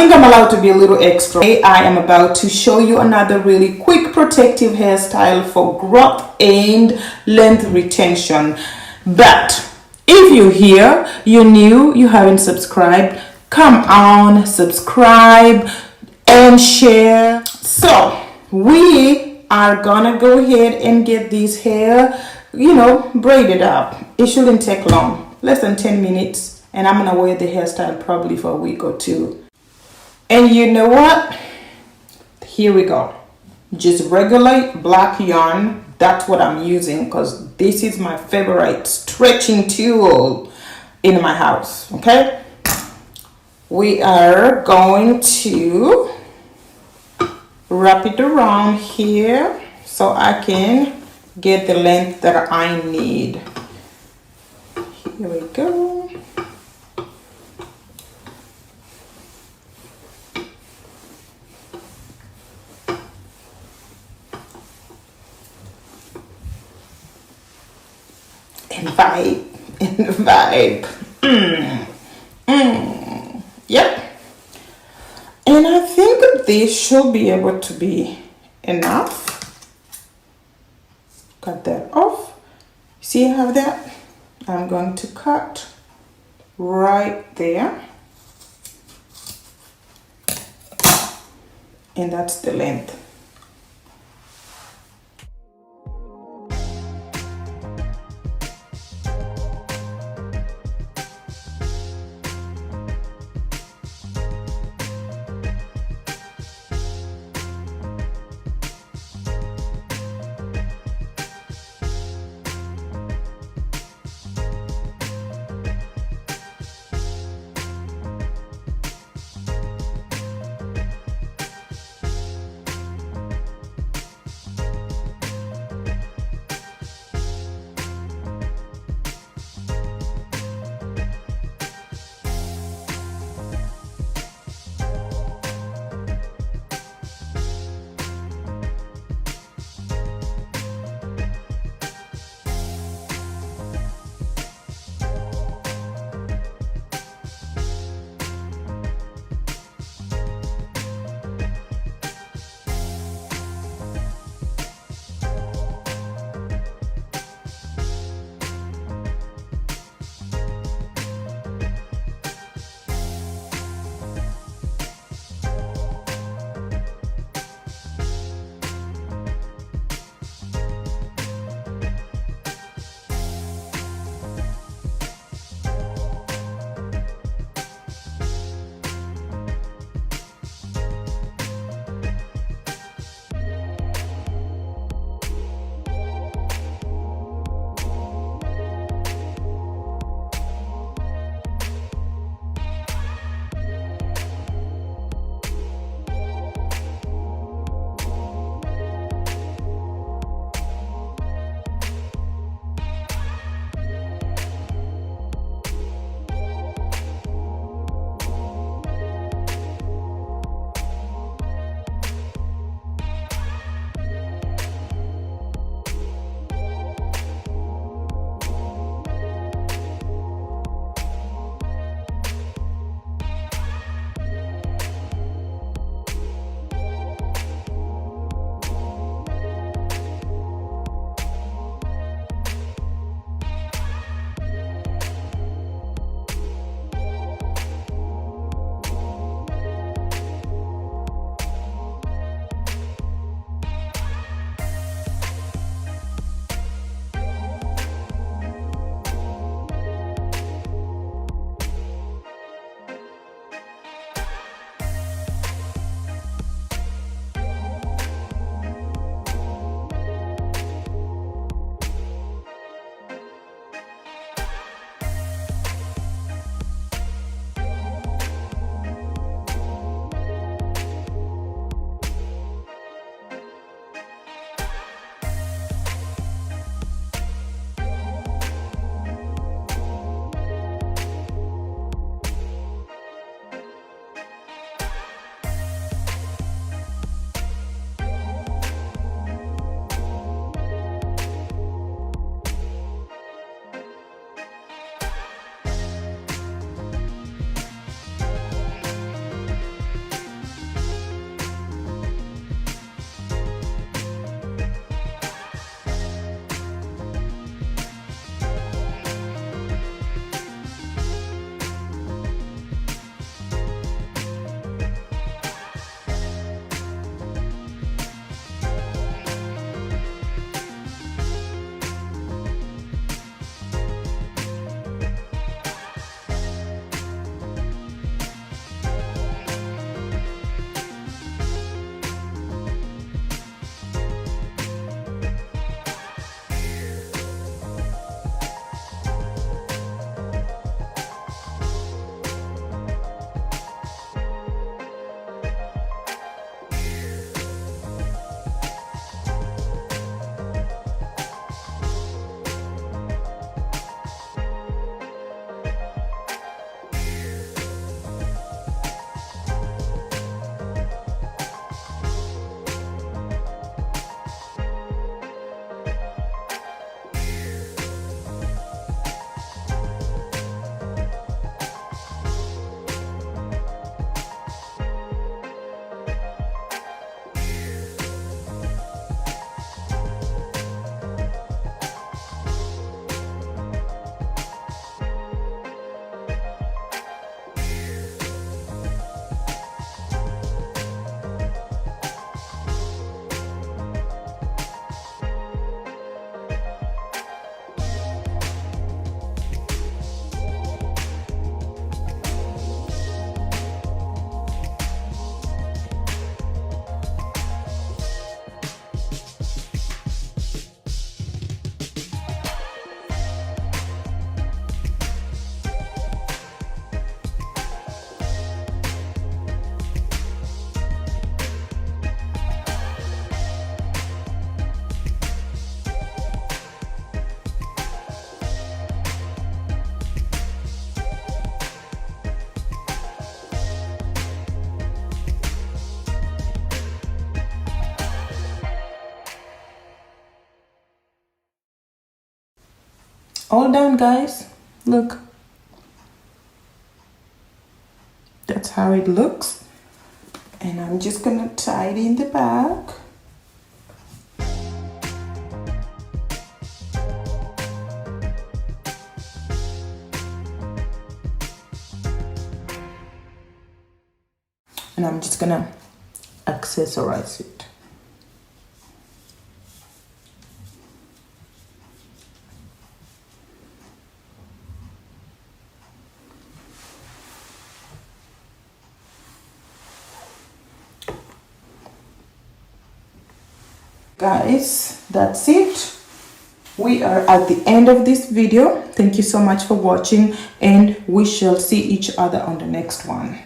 think I'm allowed to be a little extra. I am about to show you another really quick protective hairstyle for growth and length retention. But if you're here, you're new, you haven't subscribed, come on, subscribe and share. So we are gonna go ahead and get this hair, braided up. It shouldn't take long, less than 10 minutes. And I'm gonna wear the hairstyle probably for a week or two. And you know what? Here we go. Just regular black yarn. That's what I'm using because this is my favorite stretching tool in my house. Okay? We are going to wrap it around here so I can get the length that I need. Here we go. And vibe. Yep. And I think this should be able to be enough. Cut that off. See, I have that. I'm going to cut right there. And that's the length. all done, guys. Look, that's how it looks. And I'm just gonna tie it in the back. And I'm just gonna accessorize it. Guys, that's it. We are at the end of this video. Thank you so much for watching, and we shall see each other on the next one.